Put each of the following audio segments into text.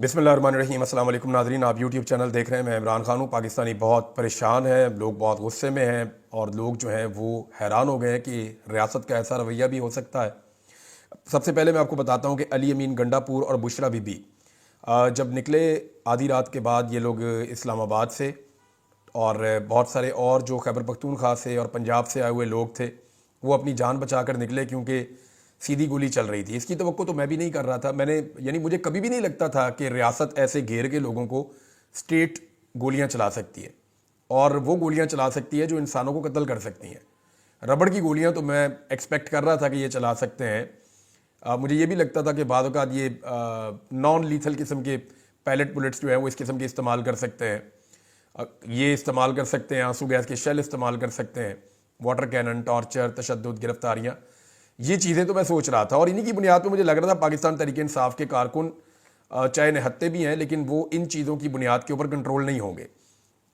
बिस्मिल्लाहिर्रहमानिर्रहीम। अस्सलाम वालेकुम नाज़रीन, आप यूट्यूब चैनल देख रहे हैं। मैं इमरान खान हूँ। पाकिस्तानी बहुत परेशान है, लोग बहुत गुस्से में हैं और लोग जो हैं वो हैरान हो गए हैं कि रियासत का ऐसा रवैया भी हो सकता है। सबसे पहले मैं आपको बताता हूँ कि अली अमीन गंडापुर और बुशरा बीबी जब निकले आधी रात के बाद ये लोग इस्लामाबाद से, और बहुत सारे और जो खैबर पख्तूनख्वा से और पंजाब से आए हुए लोग थे वो अपनी जान बचा कर निकले, क्योंकि सीधी गोली चल रही थी। इसकी तवक्को तो मैं भी नहीं कर रहा था। मुझे कभी भी नहीं लगता था कि रियासत ऐसे घेर के लोगों को स्टेट गोलियां चला सकती है, और वो गोलियां चला सकती है जो इंसानों को कत्ल कर सकती हैं। रबड़ की गोलियां तो मैं एक्सपेक्ट कर रहा था कि ये चला सकते हैं। मुझे ये भी लगता था कि बाद औक़ात ये नॉन लीथल किस्म के पैलेट बुलेट्स जो हैं वो इस किस्म के इस्तेमाल कर सकते हैं। ये इस्तेमाल कर सकते हैं, आंसू गैस के शेल इस्तेमाल कर सकते हैं, वाटर कैनन, टॉर्चर, तशद्दुद, गिरफ्तारियाँ, ये चीज़ें तो मैं सोच रहा था। और इन्हीं की बुनियाद पे मुझे लग रहा था पाकिस्तान तहरीक इंसाफ के कारकुन चाहे निहत्ते भी हैं, लेकिन वो इन चीज़ों की बुनियाद के ऊपर कंट्रोल नहीं होंगे।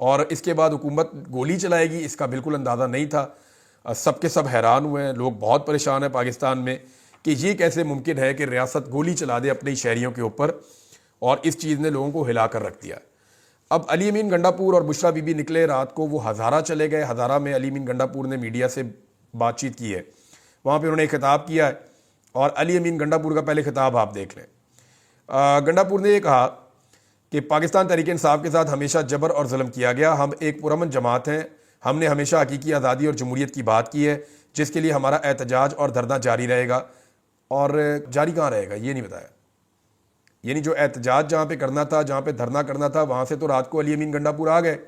और इसके बाद हुकूमत गोली चलाएगी, इसका बिल्कुल अंदाज़ा नहीं था। सब के सब हैरान हुए हैं, लोग बहुत परेशान हैं पाकिस्तान में कि ये कैसे मुमकिन है कि रियासत गोली चला दे अपने शहरियों के ऊपर, और इस चीज़ ने लोगों को हिला कर रख दिया। अब अली अमीन गंडापुर और बुशरा बीबी निकले रात को, वो हज़ारा चले गए। हज़ारा में अली अमीन गंडापुर ने मीडिया से बातचीत की है, वहाँ पे उन्होंने एक खिताब किया है, और अली अमीन गंडापुर का पहले खिताब आप देख लें। गंडापुर ने ये कहा कि पाकिस्तान तहरीक इंसाफ के साथ हमेशा जबर और जुल्म किया गया। हम एक पुरअमन जमात हैं, हमने हमेशा हकीकी आज़ादी और जमहूरियत की बात की है, जिसके लिए हमारा एहतजाज और धरना जारी रहेगा। और जारी कहाँ रहेगा ये नहीं बताया। यानी जो एहतजाज जहाँ पे करना था, जहाँ पे धरना करना था, वहाँ से तो रात को अली अमीन गंडापुर आ गए।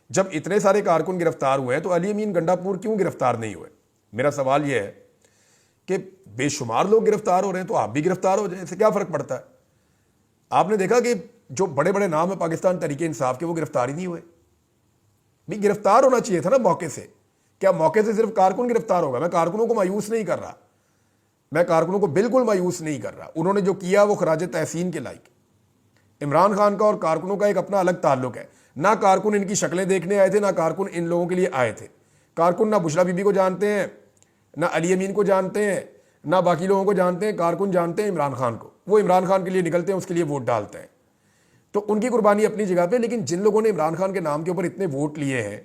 जब इतने सारे कारकुन गिरफ्तार हुए हैं तो अली अमीन गंडापुर क्यों गिरफ्तार नहीं हुए? मेरा सवाल यह है कि बेशुमार लोग गिरफ्तार हो रहे हैं तो आप भी गिरफ्तार हो जाए, इससे क्या फ़र्क पड़ता है? आपने देखा कि जो बड़े बड़े नाम है पाकिस्तान तहरीक इंसाफ के, वो गिरफ्तार ही नहीं हुए। भी गिरफ्तार होना चाहिए था ना मौके से। क्या मौके से सिर्फ कारकुन गिरफ्तार होगा? मैं कारकुनों को मायूस नहीं कर रहा, मैं कारकुनों को बिल्कुल मायूस नहीं कर रहा। उन्होंने जो किया वो खराज तहसीन के लायक। इमरान खान का और कारकुनों का एक अपना अलग ताल्लुक है। ना कारकुन इनकी शक्लें देखने आए थे, ना कारकुन इन लोगों के लिए आए थे। कारकुन ना बुशरा बीबी को जानते हैं, ना अली अमीन को जानते हैं, ना बाकी लोगों को जानते हैं। कारकुन जानते हैं इमरान खान को, वो इमरान खान के लिए निकलते हैं, उसके लिए वोट डालते हैं। तो उनकी कुर्बानी अपनी जगह पे। लेकिन जिन लोगों ने इमरान खान के नाम के ऊपर इतने वोट लिए हैं,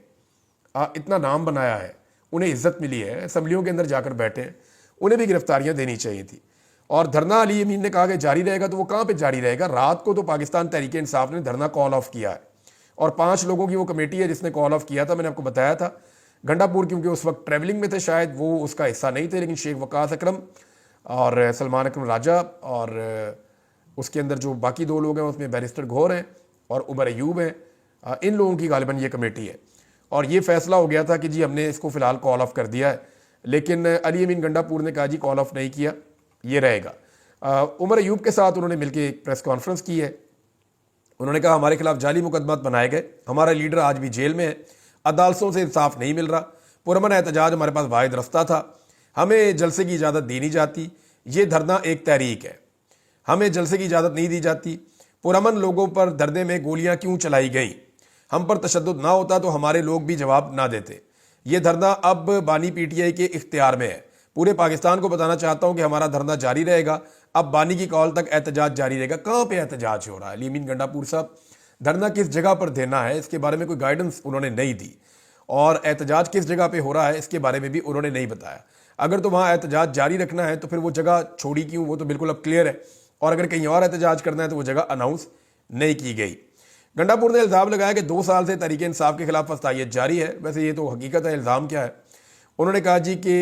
इतना नाम बनाया है, उन्हें इज्जत मिली है, असम्बलियों के अंदर जाकर बैठे हैं, उन्हें भी गिरफ्तारियां देनी चाहिए थी। और धरना अली अमीन ने कहा कि जारी रहेगा, तो वो कहाँ पे जारी रहेगा? रात को तो पाकिस्तान तहरीक इंसाफ ने धरना कॉल ऑफ किया है, और 5 लोगों की वो कमेटी है जिसने कॉल ऑफ किया था। मैंने आपको बताया था। गंडापुर क्योंकि उस वक्त ट्रैवलिंग में थे, शायद वो उसका हिस्सा नहीं थे, लेकिन शेख वकास अकरम और सलमान अकरम राजा और उसके अंदर जो बाकी 2 लोग हैं उसमें बैरिस्टर घोर हैं और उमर अयूब हैं, इन लोगों की गालिबन ये कमेटी है। और ये फैसला हो गया था कि जी हमने इसको फ़िलहाल कॉल ऑफ कर दिया है, लेकिन अली अमीन गंडापुर ने कहा जी कॉल ऑफ नहीं किया, ये रहेगा। उमर अयूब के साथ उन्होंने मिलकर एक प्रेस कॉन्फ्रेंस की है। उन्होंने कहा हमारे खिलाफ जाली मुकदमात बनाए गए, हमारा लीडर आज भी जेल में है, अदालतों से इंसाफ नहीं मिल रहा, पुरअमन एहतजाज हमारे पास वाहिद रास्ता था, हमें जलसे की इजाज़त दी नहीं जाती, ये धरना एक तहरीक है, हमें जलसे की इजाज़त नहीं दी जाती। पुरअमन लोगों पर धरने में गोलियां क्यों चलाई गई? हम पर तशद्दुद ना होता तो हमारे लोग भी जवाब ना देते। ये धरना अब बानी पीटीआई के इख्तियार में है। पूरे पाकिस्तान को बताना चाहता हूं कि हमारा धरना जारी रहेगा, अब बानी की कॉल तक एहतजाज जारी रहेगा। कहाँ पे एहतजाज हो रहा है? अली अमीन गंडापुर साहब, धरना किस जगह पर देना है इसके बारे में कोई गाइडेंस उन्होंने नहीं दी, और एहतजाज किस जगह पे हो रहा है इसके बारे में भी उन्होंने नहीं बताया। अगर तो वहाँ एहतजाज जारी रखना है तो फिर वो जगह छोड़ी क्यों? वो तो बिल्कुल अब क्लियर है। और अगर कहीं और एहतजाज करना है तो वो जगह अनाउंस नहीं की गई। गंडापुर ने इल्ज़ाम लगाया कि 2 साल से तहरीक इंसाफ के खिलाफ फस्तायत जारी है। वैसे ये तो हकीकत है, इल्ज़ाम क्या है? उन्होंने कहा जी कि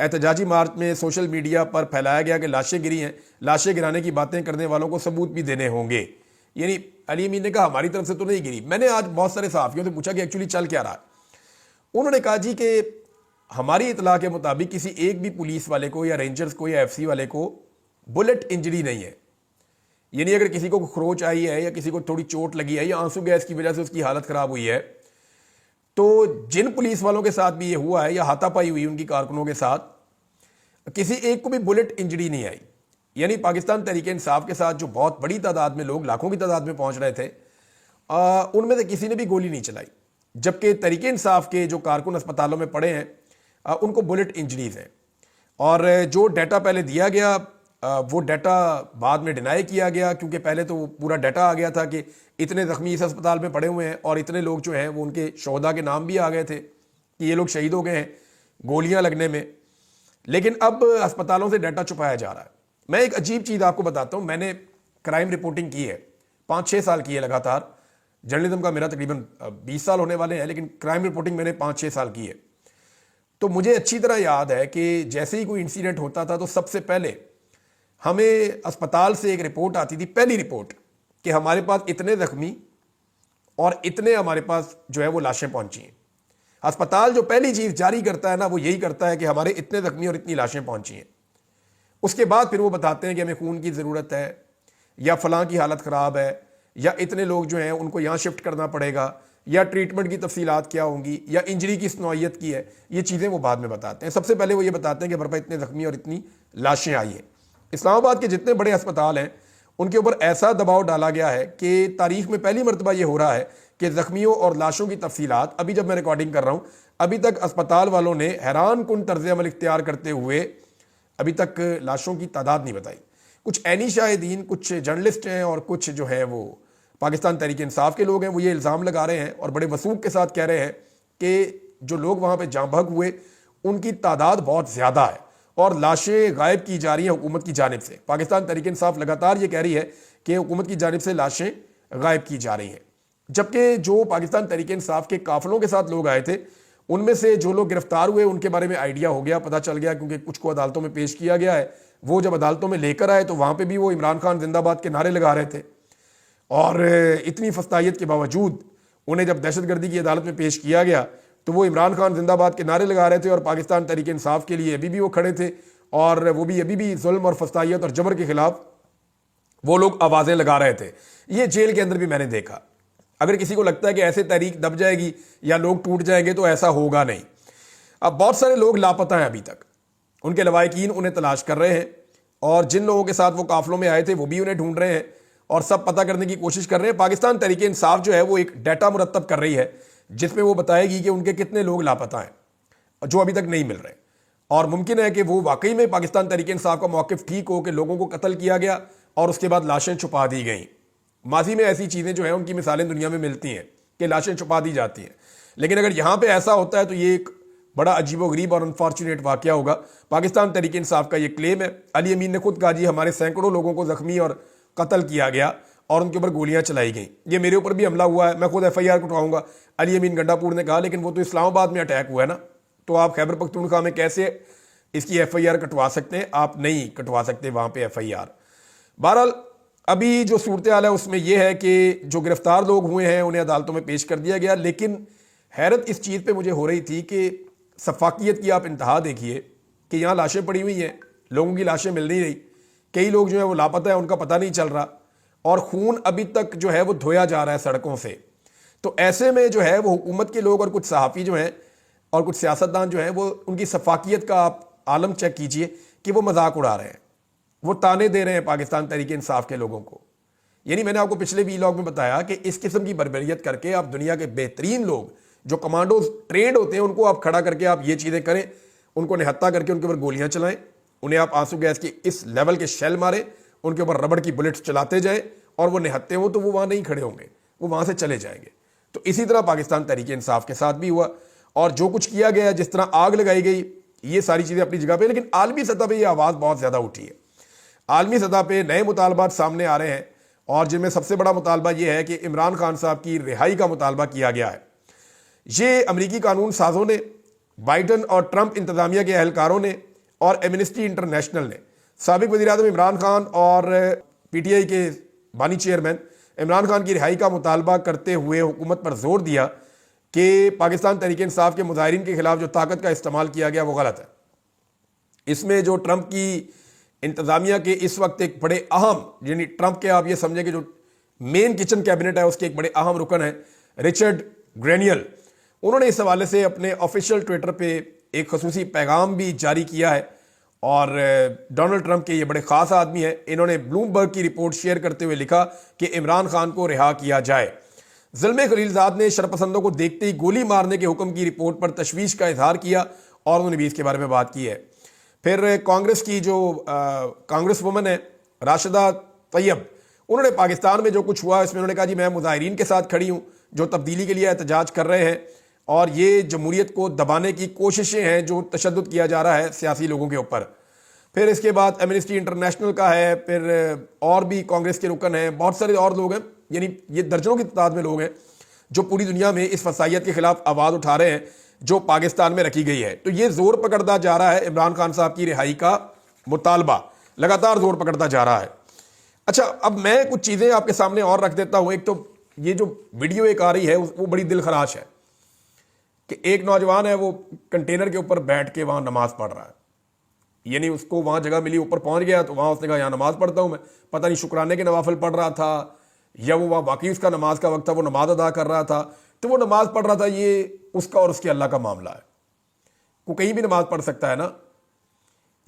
एहतजाजी मार्च में सोशल मीडिया पर फैलाया गया कि लाशें गिरी हैं, लाशें गिराने की बातें करने वालों को सबूत भी देने होंगे। यानी अली अमीन ने कहा हमारी तरफ से तो नहीं गिरी। मैंने आज बहुत सारे सहाफ़ियों से पूछा कि एक्चुअली चल क्या रहा है। उन्होंने कहा जी कि हमारी इतला के मुताबिक किसी एक भी पुलिस वाले को या रेंजर्स को या एफसी वाले को बुलेट इंजरी नहीं है। यानी अगर किसी को खरोच आई है या किसी को थोड़ी चोट लगी है या आंसू गैस की वजह से उसकी हालत खराब हुई है, तो जिन पुलिस वालों के साथ भी ये हुआ है या हाथापाई हुई उनकी कारकुनों के साथ, किसी एक को भी बुलेट इंजरी नहीं आई। यानी पाकिस्तान तहरीक इंसाफ के साथ जो बहुत बड़ी तादाद में लोग, लाखों की तादाद में पहुंच रहे थे, उनमें से किसी ने भी गोली नहीं चलाई। जबकि तहरीक इंसाफ के जो कारकुन अस्पतालों में पड़े हैं उनको बुलेट इंजरीज हैं। और जो डाटा पहले दिया गया वो डाटा बाद में डिनाई किया गया, क्योंकि पहले तो पूरा डाटा आ गया था कि इतने ज़ख्मी इस अस्पताल में पड़े हुए हैं और इतने लोग जो हैं वो उनके शोहदा के नाम भी आ गए थे कि ये लोग शहीद हो गए हैं गोलियां लगने में। लेकिन अब अस्पतालों से डाटा छुपाया जा रहा है। मैं एक अजीब चीज़ आपको बताता हूँ। मैंने क्राइम रिपोर्टिंग की है, 5-6 साल की है लगातार। जर्नलिज्म का मेरा तकरीबन 20 साल होने वाले हैं, लेकिन क्राइम रिपोर्टिंग मैंने 5-6 साल की है। तो मुझे अच्छी तरह याद है कि जैसे ही कोई इंसिडेंट होता था तो सबसे पहले हमें अस्पताल से एक रिपोर्ट आती थी, पहली रिपोर्ट, कि हमारे पास इतने जख्मी और इतने हमारे पास जो है वो लाशें पहुंची हैं। अस्पताल जो पहली चीज़ जारी करता है ना, वो यही करता है कि हमारे इतने जख्मी और इतनी लाशें पहुंची हैं। उसके बाद फिर वो बताते हैं कि हमें खून की ज़रूरत है, या फलां की हालत ख़राब है, या इतने लोग जो हैं उनको यहाँ शिफ्ट करना पड़ेगा, या ट्रीटमेंट की तफसीलात क्या होंगी, या इंजरी किस नौइयत की है। ये चीज़ें वो बाद में बताते हैं। सबसे पहले वो ये बताते हैं कि हमारे पास इतने जख्मी और इतनी लाशें आई हैं। इस्लामाबाद के जितने बड़े अस्पताल हैं उनके ऊपर ऐसा दबाव डाला गया है कि तारीख में पहली मरतबा ये हो रहा है कि ज़ख्मियों और लाशों की तफसीलात, अभी जब मैं रिकॉर्डिंग कर रहा हूँ, अभी तक अस्पताल वालों ने हैरान कुन तर्ज अमल इख्तियार करते हुए अभी तक लाशों की तादाद नहीं बताई। कुछ ऐनी शाहिदीन, कुछ जर्नलिस्ट हैं और कुछ जो है वो पाकिस्तान तहरीक इंसाफ के लोग हैं, वो ये इल्ज़ाम लगा रहे हैं और बड़े वसूख के साथ कह रहे हैं कि जो लोग वहाँ पर जाँ भग हुए उनकी तादाद बहुत ज़्यादा है और लाशें गायब की जा रही हैं हुकूमत की जानिब से। पाकिस्तान तहरीक इंसाफ लगातार ये कह रही है कि हुकूमत की जानिब से लाशें गायब की जा रही हैं, जबकि जो पाकिस्तान तहरीक इंसाफ के काफिलों के साथ लोग आए थे उनमें से जो लोग गिरफ्तार हुए उनके बारे में आइडिया हो गया, पता चल गया, क्योंकि कुछ को अदालतों में पेश किया गया है। वो जब अदालतों में लेकर आए तो वहाँ पर भी वो इमरान खान जिंदाबाद के नारे लगा रहे थे और इतनी फस्तायत के बावजूद उन्हें जब दहशतगर्दी की अदालत में पेश किया गया तो वो इमरान खान जिंदाबाद के नारे लगा रहे थे और पाकिस्तान तहरीक इंसाफ के लिए अभी भी वो खड़े थे और वो भी अभी भी जुल्म और फस्तायत और जबर के खिलाफ वो लोग आवाज़ें लगा रहे थे। ये जेल के अंदर भी मैंने देखा। अगर किसी को लगता है कि ऐसे तहरीक दब जाएगी या लोग टूट जाएंगे तो ऐसा होगा नहीं। अब बहुत सारे लोग लापता हैं अभी तक, उनके लवाकिन उन्हें तलाश कर रहे हैं और जिन लोगों के साथ वो काफिलों में आए थे वो भी उन्हें ढूंढ रहे हैं और सब पता करने की कोशिश कर रहे हैं। पाकिस्तान तहरीक इंसाफ जो है वो एक डाटा मुरतब कर रही है जिसमें वो बताएगी कि उनके कितने लोग लापता हैं जो अभी तक नहीं मिल रहे, और मुमकिन है कि वो वाकई में पाकिस्तान तहरीक इंसाफ का मौक़िफ़ ठीक हो कि लोगों को कत्ल किया गया और उसके बाद लाशें छुपा दी गई। माजी में ऐसी चीज़ें जो हैं उनकी मिसालें दुनिया में मिलती हैं कि लाशें छुपा दी जाती हैं, लेकिन अगर यहाँ पर ऐसा होता है तो ये एक बड़ा अजीबोगरीब और अनफॉर्चुनेट वाक़या होगा। पाकिस्तान तहरीक इंसाफ का ये क्लेम है। अली अमीन ने खुद कहा जी हमारे सैकड़ों लोगों को ज़ख्मी और कत्ल किया गया और उनके ऊपर गोलियां चलाई गई, ये मेरे ऊपर भी हमला हुआ है, मैं खुद FIR कटवाऊंगा, अली अमीन गंडापुर ने कहा। लेकिन वो तो इस्लामाबाद में अटैक हुआ है ना, तो आप खैबर पख्तूनख्वा में कैसे इसकी FIR कटवा सकते हैं? आप नहीं कटवा सकते वहाँ पे FIR। बहरहाल अभी जो सूरत हाल है उसमें यह है कि जो गिरफ्तार लोग हुए हैं उन्हें अदालतों में पेश कर दिया गया। लेकिन हैरत इस चीज़ पर मुझे हो रही थी कि सफाकियत की आप इंतहा देखिए कि यहाँ लाशें पड़ी हुई हैं, लोगों की लाशें मिल नहीं रही, कई लोग जो है वो लापता है, उनका पता नहीं चल रहा और खून अभी तक जो है वो धोया जा रहा है सड़कों से। तो ऐसे में जो है वो हुकूमत के लोग और कुछ सहाफ़ी जो हैं और कुछ सियासतदान जो हैं वो उनकी सफाकियत का आप आलम चेक कीजिए कि वो मजाक उड़ा रहे हैं, वो ताने दे रहे हैं पाकिस्तान तहरीक इंसाफ के लोगों को। यानी मैंने आपको पिछले वीलॉग में बताया कि इस किस्म की बर्बरियत करके आप दुनिया के बेहतरीन लोग जो कमांडोज ट्रेंड होते हैं उनको आप खड़ा करके आप ये चीज़ें करें, उनको निहत्ता करके उनके ऊपर गोलियां चलाएं, उन्हें आप आंसू गैस के इस लेवल के शेल मारें, उनके ऊपर रबड़ की बुलेट्स चलाते जाएं और वो निहत्ते हों तो वो वहाँ नहीं खड़े होंगे, वो वहाँ से चले जाएंगे। तो इसी तरह पाकिस्तान तहरीक इंसाफ के साथ भी हुआ और जो कुछ किया गया, जिस तरह आग लगाई गई, ये सारी चीज़ें अपनी जगह पे। लेकिन आलमी सतह पे ये आवाज़ बहुत ज़्यादा उठी है। आलमी सतह पे नए मुतालबात सामने आ रहे हैं और जिनमें सबसे बड़ा मुतालबा ये है कि इमरान खान साहब की रिहाई का मुतालबा किया गया है। ये अमरीकी कानून साजों ने, बाइडन और ट्रंप इंतजामिया के अहलकारों ने और एमनेस्टी इंटरनेशनल ने साबिक वज़ीर-ए-आज़म इमरान खान और PTI के बानी चेयरमैन इमरान खान की रिहाई का मुतालबा करते हुए हुकूमत पर जोर दिया कि पाकिस्तान तहरीक इंसाफ के मुजाहिरीन के खिलाफ जो ताकत का इस्तेमाल किया गया वो गलत है। इसमें जो ट्रंप की इंतजामिया के इस वक्त एक बड़े अहम, यानी ट्रंप के आप ये समझें कि जो मेन किचन कैबिनेट है उसके एक बड़े अहम रुकन है रिचर्ड ग्रेनियल, उन्होंने इस हवाले से अपने ऑफिशियल ट्विटर पे एक खसूसी पैगाम भी जारी किया है। और डोनाल्ड ट्रंप के ये बड़े ख़ास आदमी हैं, इन्होंने ब्लूमबर्ग की रिपोर्ट शेयर करते हुए लिखा कि इमरान खान को रिहा किया जाए। ज़ुल्म खलीलज़ाद ने शरपसंदों को देखते ही गोली मारने के हुक्म की रिपोर्ट पर तशवीश का इजहार किया और उन्होंने भी इसके बारे में बात की है। फिर कांग्रेस की जो कांग्रेस वुमन है राशिदा तैयब, उन्होंने पाकिस्तान में जो कुछ हुआ इसमें उन्होंने कहा जी मैं मुजाहिरीन के साथ खड़ी हूँ जो तब्दीली के लिए एहतजाज कर रहे हैं और ये जमहूरियत को दबाने की कोशिशें हैं जो तशद्दुद किया जा रहा है सियासी लोगों के ऊपर। फिर इसके बाद एमनेस्टी इंटरनेशनल का है, फिर और भी कांग्रेस के रुकन हैं, बहुत सारे और लोग हैं, यानी ये दर्जनों की तादाद में लोग हैं जो पूरी दुनिया में इस फसाइयत के खिलाफ आवाज़ उठा रहे हैं जो पाकिस्तान में रखी गई है। तो ये जोर पकड़ता जा रहा है, इमरान खान साहब की रिहाई का मुतालबा लगातार जोर पकड़ता जा रहा है। अच्छा, अब मैं कुछ चीज़ें आपके सामने और रख देता हूँ। एक तो ये जो वीडियो एक आ रही है वो बड़ी दिल खराश है कि एक नौजवान है वो कंटेनर के ऊपर बैठ के वहाँ नमाज पढ़ रहा है, यानी उसको वहाँ जगह मिली, ऊपर पहुँच गया तो वहाँ उसने कहा यहाँ नमाज पढ़ता हूँ मैं। पता नहीं शुक्राने के नवाफिल पढ़ रहा था या वो वहाँ वाकई उसका नमाज का वक्त था, वो नमाज अदा कर रहा था, तो वो नमाज पढ़ रहा था। ये उसका और उसके अल्लाह का मामला है। वो कहीं भी नमाज पढ़ सकता है ना।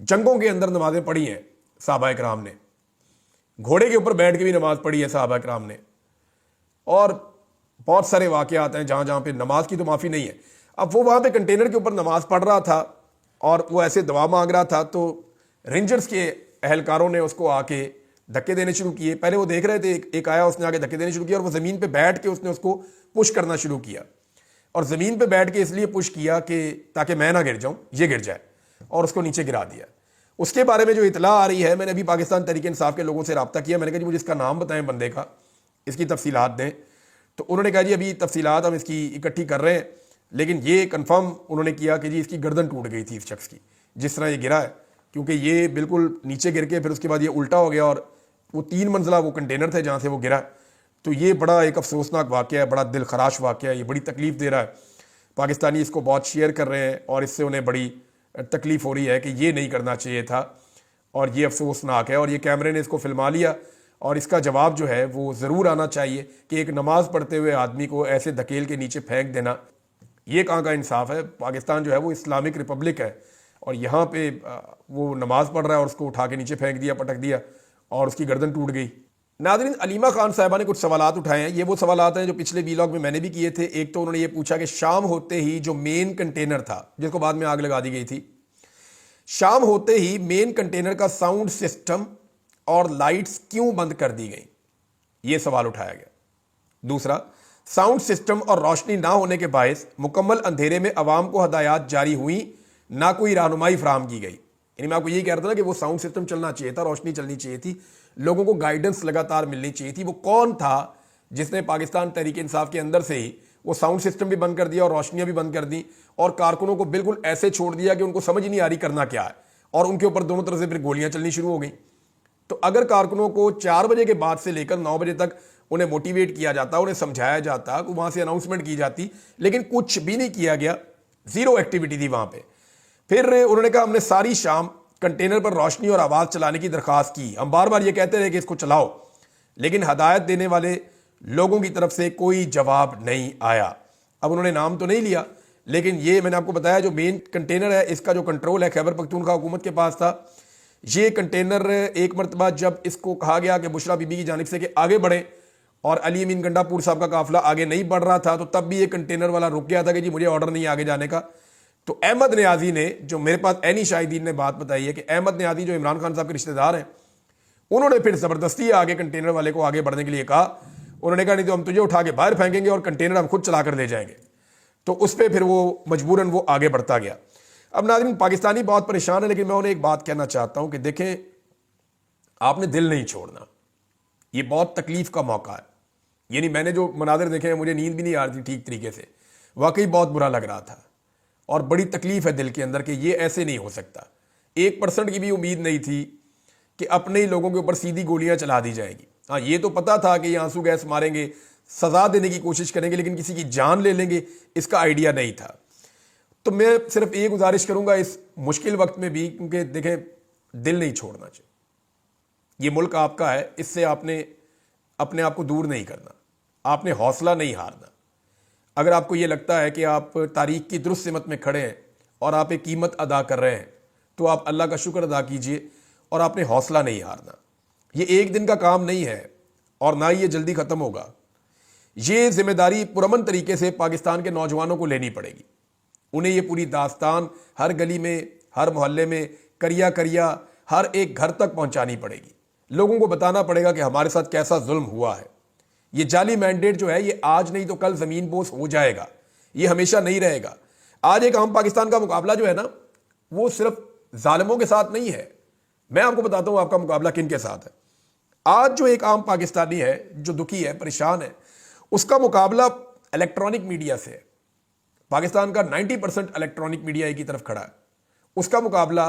जंगों के अंदर नमाजें पढ़ी हैं सहाबा किराम ने, घोड़े के ऊपर बैठ के भी नमाज पढ़ी है सहाबा किराम ने, और बहुत सारे वाक़यात हैं जहाँ जहाँ पे नमाज की तो माफ़ी नहीं है। अब वो वहाँ पे कंटेनर के ऊपर नमाज पढ़ रहा था और वो ऐसे दवा मांग रहा था, तो रेंजर्स के अहलकारों ने उसको आके धक्के देने शुरू किए। पहले वो देख रहे थे, एक आया उसने आके धक्के देने शुरू किया और वो ज़मीन पे बैठ के उसने उसको पुश करना शुरू किया। और ज़मीन पे बैठ के इसलिए पुश किया कि ताकि मैं ना गिर जाऊँ, ये गिर जाए, और उसको नीचे गिरा दिया। उसके बारे में जो इतला आ रही है, मैंने अभी पाकिस्तान तहरीक इंसाफ के लोगों से रब्ता किया। मैंने कहा जी मुझे इसका नाम बताएं बंदे का, इसकी तफसीलात दें। तो उन्होंने कहा जी अभी तफसीलात हम इसकी इकट्ठी कर रहे हैं, लेकिन ये कन्फर्म उन्होंने किया कि जी इसकी गर्दन टूट गई थी इस शख्स की, जिस तरह ये गिरा है, क्योंकि ये बिल्कुल नीचे गिर के फिर उसके बाद ये उल्टा हो गया और वो 3 मंजिला वो कंटेनर थे जहाँ से वो गिरा। तो ये बड़ा एक अफसोसनाक वाक़या है, बड़ा दिल खराश वाक़या है, ये बड़ी तकलीफ़ दे रहा है। पाकिस्तानी इसको बहुत शेयर कर रहे हैं और इससे उन्हें बड़ी तकलीफ़ हो रही है कि ये नहीं करना चाहिए था और ये अफसोसनाक है। और ये कैमरे ने इसको फिल्मा लिया और इसका जवाब जो है वो ज़रूर आना चाहिए कि एक नमाज़ पढ़ते हुए आदमी को ऐसे धकेल के नीचे फेंक देना, ये कहाँ का इंसाफ है। पाकिस्तान जो है वो इस्लामिक रिपब्लिक है और यहाँ पे वो नमाज़ पढ़ रहा है और उसको उठा के नीचे फेंक दिया, पटक दिया और उसकी गर्दन टूट गई। नाज़रीन, अलीमा खान साहिबा ने कुछ सवालात उठाए हैं। ये वो सवालात हैं जो पिछले वीलॉग में मैंने भी किए थे। एक तो उन्होंने ये पूछा कि शाम होते ही जो मेन कंटेनर था जिसको बाद में आग लगा दी गई थी, शाम होते ही मेन कंटेनर का साउंड सिस्टम और लाइट्स क्यों बंद कर दी गई, ये सवाल उठाया गया। दूसरा, साउंड सिस्टम और रोशनी ना होने के बायस मुकम्मल अंधेरे में अवाम को हदायत जारी हुई, ना कोई रहनुमाई फराहम की गई। यानी मैं आपको यही कह रहा था ना कि वो साउंड सिस्टम चलना चाहिए था, रोशनी चलनी चाहिए थी, लोगों को गाइडेंस लगातार मिलनी चाहिए थी। वो कौन था जिसने पाकिस्तान तहरीक इंसाफ के अंदर से ही वो साउंड सिस्टम भी बंद कर दिया और रोशनियां भी बंद कर दी और कारकुनों को बिल्कुल ऐसे छोड़ दिया कि उनको समझ ही नहीं आ रही करना क्या है, और उनके ऊपर दोनों तरफ से फिर गोलियां चलनी शुरू हो गई। तो अगर कारकुनों को 4 बजे के बाद से लेकर 9 बजे तक उन्हें मोटिवेट किया जाता, उन्हें समझाया जाता, वहां से अनाउंसमेंट की जाती, लेकिन कुछ भी नहीं किया गया, जीरो एक्टिविटी थी वहां पे। फिर उन्होंने कहा हमने सारी शाम कंटेनर पर रोशनी और आवाज चलाने की दरखास्त की, हम बार बार ये कहते रहे कि इसको चलाओ, लेकिन हदायत देने वाले लोगों की तरफ से कोई जवाब नहीं आया। अब उन्होंने नाम तो नहीं लिया, लेकिन ये मैंने आपको बताया जो मेन कंटेनर है इसका जो कंट्रोल है खैबर पख्तूनख्वा हुकूमत के पास था। ये कंटेनर एक मरतबा जब इसको कहा गया कि बुशरा बीबी की जानिब से कि आगे बढ़े और अली अमीन गंडापुर साहब का काफिला आगे नहीं बढ़ रहा था, तो तब भी ये कंटेनर वाला रुक गया था कि जी मुझे ऑर्डर नहीं आगे जाने का। तो अहमद न्याजी ने, जो मेरे पास एनी शाहिदीन ने बात बताई है कि अहमद न्याजी जो इमरान खान साहब के रिश्तेदार हैं, उन्होंने फिर ज़बरदस्ती आगे कंटेनर वाले को आगे बढ़ने के लिए कहा। उन्होंने कहा नहीं तो हम तुझे उठा के बाहर फेंकेंगे और कंटेनर हम खुद चला कर ले जाएंगे। तो उस पर फिर वो मजबूरन वो आगे बढ़ता गया। अब नाज़रीन, पाकिस्तानी बहुत परेशान है, लेकिन मैं उन्हें एक बात कहना चाहता हूं कि देखें, आपने दिल नहीं छोड़ना, ये बहुत तकलीफ का मौका है। यानी मैंने जो मनाज़र देखे हैं, मुझे नींद भी नहीं आ रही थी ठीक तरीके से, वाकई बहुत बुरा लग रहा था और बड़ी तकलीफ है दिल के अंदर कि ये ऐसे नहीं हो सकता। 1% की भी उम्मीद नहीं थी कि अपने ही लोगों के ऊपर सीधी गोलियां चला दी जाएगी। हाँ, ये तो पता था कि ये आंसू गैस मारेंगे, सजा देने की कोशिश करेंगे, लेकिन किसी की जान ले लेंगे इसका आइडिया नहीं था। तो मैं सिर्फ ये गुजारिश करूंगा इस मुश्किल वक्त में भी, क्योंकि देखें, दिल नहीं छोड़ना चाहिए। ये मुल्क आपका है, इससे आपने अपने आप को दूर नहीं करना, आपने हौसला नहीं हारना। अगर आपको ये लगता है कि आप तारीख की दुरुस्त सिमत में खड़े हैं और आप एक कीमत अदा कर रहे हैं, तो आप अल्लाह का शुक्र अदा कीजिए और आपने हौसला नहीं हारना। ये एक दिन का काम नहीं है और ना ही ये जल्दी ख़त्म होगा। ये जिम्मेदारी पुरअमन तरीके से पाकिस्तान के नौजवानों को लेनी पड़ेगी। उन्हें ये पूरी दास्तान हर गली में, हर मोहल्ले में करिया करिया हर एक घर तक पहुंचानी पड़ेगी। लोगों को बताना पड़ेगा कि हमारे साथ कैसा जुल्म हुआ है। ये जाली मैंडेट जो है ये आज नहीं तो कल जमीन बोस हो जाएगा, ये हमेशा नहीं रहेगा। आज एक आम पाकिस्तान का मुकाबला जो है ना वो सिर्फ जालिमों के साथ नहीं है। मैं आपको बताता हूं आपका मुकाबला किन के साथ है। आज जो एक आम पाकिस्तानी है जो दुखी है, परेशान है, उसका मुकाबला इलेक्ट्रॉनिक मीडिया से है। पाकिस्तान का 90% इलेक्ट्रॉनिक मीडिया एक ही तरफ खड़ा है। उसका मुकाबला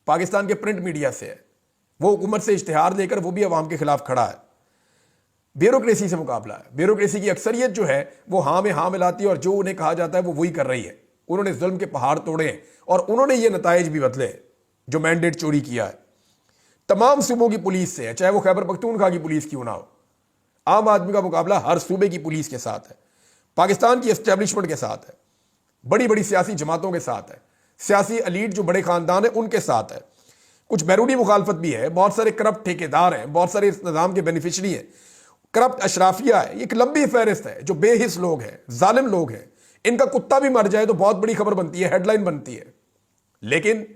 पाकिस्तान के प्रिंट मीडिया से है। वो हुकूमत से इश्तिहार देकर वो भी अवाम के खिलाफ खड़ा है। ब्यूरोक्रेसी से मुकाबला है। ब्यूरोक्रेसी की अक्सरियत जो है वो हाँ में हाँ मिलाती है और जो उन्हें कहा जाता है वो वही कर रही है। उन्होंने जुल्म के पहाड़ तोड़े हैं और उन्होंने ये नताइज भी बदले हैं जो मैंडेट चोरी किया है। तमाम सूबों की पुलिस से है, चाहे वो खैबर पख्तूनख्वा की पुलिस क्यों ना हो। आम आदमी का मुकाबला हर सूबे की पुलिस के साथ है, पाकिस्तान की एस्टेब्लिशमेंट के साथ है, बड़ी बड़ी सियासी जमातों के साथ है, सियासी अलीट जो बड़े खानदान है उनके साथ है। कुछ बैरूनी मुखालफत भी है, बहुत सारे करप्ट ठेकेदार हैं, बहुत सारे इस निज़ाम के बेनिफिशरी हैं, करप्ट अशराफिया है। एक लंबी फहरिस्त है जो बेहिस लोग हैं, जालिम लोग हैं। इनका कुत्ता भी मर जाए तो बहुत बड़ी खबर बनती है, हेडलाइन बनती है। लेकिन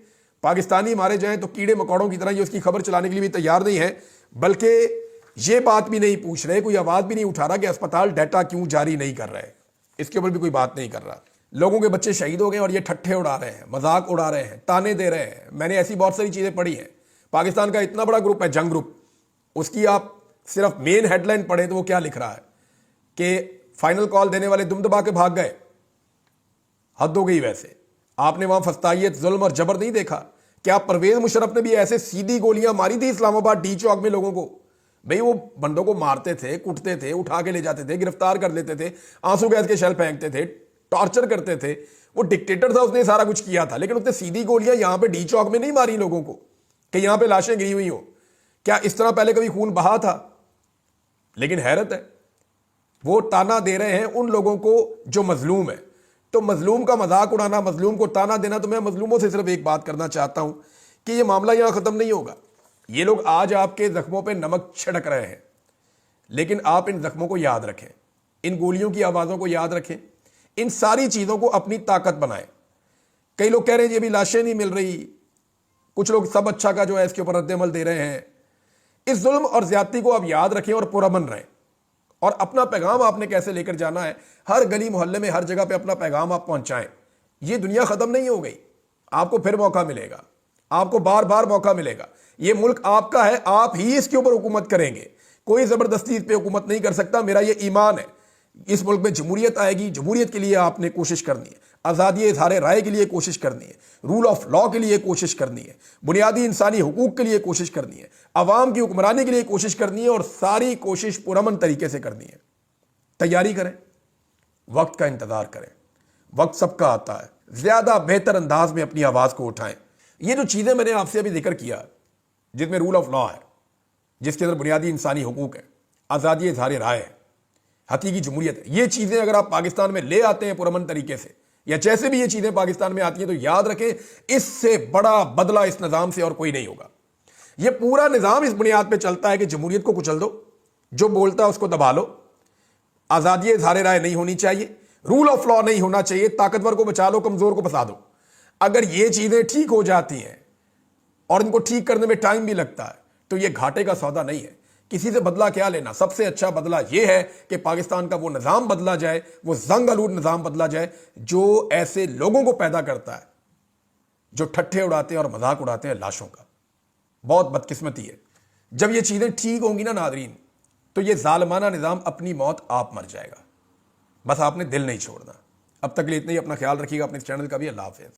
पाकिस्तानी मारे जाएं तो कीड़े मकोड़ों की तरह ये उसकी खबर चलाने के लिए भी तैयार नहीं है, बल्कि ये बात भी नहीं पूछ रहे, कोई आवाज भी नहीं उठा रहा कि अस्पताल डाटा क्यों जारी नहीं कर रहे। इसके ऊपर भी कोई बात नहीं कर रहा। लोगों के बच्चे शहीद हो गए और ये ठट्ठे उड़ा रहे हैं, मजाक उड़ा रहे हैं, ताने दे रहे हैं। मैंने ऐसी बहुत सारी चीजें पढ़ी हैं। पाकिस्तान का इतना बड़ा ग्रुप है जंग ग्रुप, उसकी आप सिर्फ मेन हेडलाइन पढ़े तो वो क्या लिख रहा है कि फाइनल कॉल देने वाले दुम दबा के भाग गए। हद हो गई। वैसे आपने वहां फस्तायत, जुल्म और जबर नहीं देखा? क्या परवेज मुशर्रफ ने भी ऐसे सीधी गोलियां मारी थी इस्लामाबाद डी चौक में लोगों को? भाई वो बंदों को मारते थे, कुटते थे, उठा के ले जाते थे, गिरफ्तार कर लेते थे, आंसू गैस के शेल फेंकते थे, टॉर्चर करते थे। वो डिक्टेटर था, उसने सारा कुछ किया था, लेकिन उसने सीधी गोलियां यहां पे डी चौक में नहीं मारी लोगों को कि यहां पे लाशें गिरी हुई हो। क्या इस तरह पहले कभी खून बहा था? लेकिन हैरत है वो ताना दे रहे हैं उन लोगों को जो मजलूम है। तो मजलूम का मजाक उड़ाना, मजलूम को ताना देना। तो मैं मजलूमों से सिर्फ एक बात करना चाहता हूं कि ये मामला यहां खत्म नहीं होगा। ये लोग आज आपके जख्मों पे नमक छिड़क रहे हैं, लेकिन आप इन जख्मों को याद रखें, इन गोलियों की आवाज़ों को याद रखें, इन सारी चीज़ों को अपनी ताकत बनाएं। कई लोग कह रहे हैं ये भी लाशें नहीं मिल रही, कुछ लोग सब अच्छा का जो है इसके ऊपर रद्द-ए-अमल दे रहे हैं। इस जुल्म और ज्यादती को आप याद रखें और पुरअमन रहें। और अपना पैगाम आपने कैसे लेकर जाना है, हर गली मोहल्ले में, हर जगह पे अपना पैगाम आप पहुंचाएं। ये दुनिया खत्म नहीं हो गई, आपको फिर मौका मिलेगा, आपको बार बार मौका मिलेगा। ये मुल्क आपका है, आप ही इसके ऊपर हुकूमत करेंगे, कोई जबरदस्ती इस पे हुकूमत नहीं कर सकता। मेरा ये ईमान है। इस मुल्क में जमहूरियत आएगी, जमहूरियत के लिए आपने कोशिश करनी है, आज़ादी इज़हार राय के लिए कोशिश करनी है, रूल ऑफ लॉ के लिए कोशिश करनी है, बुनियादी इंसानी हुकूक के लिए कोशिश करनी है, अवाम की हुक्मरानी के लिए कोशिश करनी है, और सारी कोशिश पुरअमन तरीके से करनी है। तैयारी करें, वक्त का इंतजार करें, वक्त सबका आता है। ज्यादा बेहतर अंदाज में अपनी आवाज को उठाएं। ये जो चीजें मैंने आपसे अभी जिक्र किया, जिसमें रूल ऑफ लॉ है, जिसके अंदर बुनियादी इंसानी हुकूक है, आज़ादी इज़हार राय है, हकीकी जमहूरियत है, ये चीजें अगर आप पाकिस्तान में ले आते हैं पुरअमन तरीके से, या जैसे भी ये चीजें पाकिस्तान में आती हैं, तो याद रखें इससे बड़ा बदला इस निजाम से और कोई नहीं होगा। ये पूरा निजाम इस बुनियाद पे चलता है कि जमहूरियत को कुचल दो, जो बोलता है उसको दबा लो, आज़ादी इज़हार राय नहीं होनी चाहिए, रूल ऑफ लॉ नहीं होना चाहिए, ताकतवर को बचा लो, कमजोर को फंसा दो। अगर ये चीजें ठीक हो जाती हैं, और इनको ठीक करने में टाइम भी लगता है, तो ये घाटे का सौदा नहीं है। किसी से बदला क्या लेना? सबसे अच्छा बदला यह है कि पाकिस्तान का वो निजाम बदला जाए, वो जंग आलूद निजाम बदला जाए जो ऐसे लोगों को पैदा करता है जो ठट्ठे उड़ाते हैं और मजाक उड़ाते हैं लाशों का। बहुत बदकिस्मती है। जब ये चीजें ठीक होंगी ना नादरीन, तो ये जालिमाना निजाम अपनी मौत आप मर जाएगा। बस आपने दिल नहीं छोड़ना। अब तक के लिए इतना ही। अपना ख्याल रखिएगा, अपने चैनल का भी। अल्लाह हाफिज़।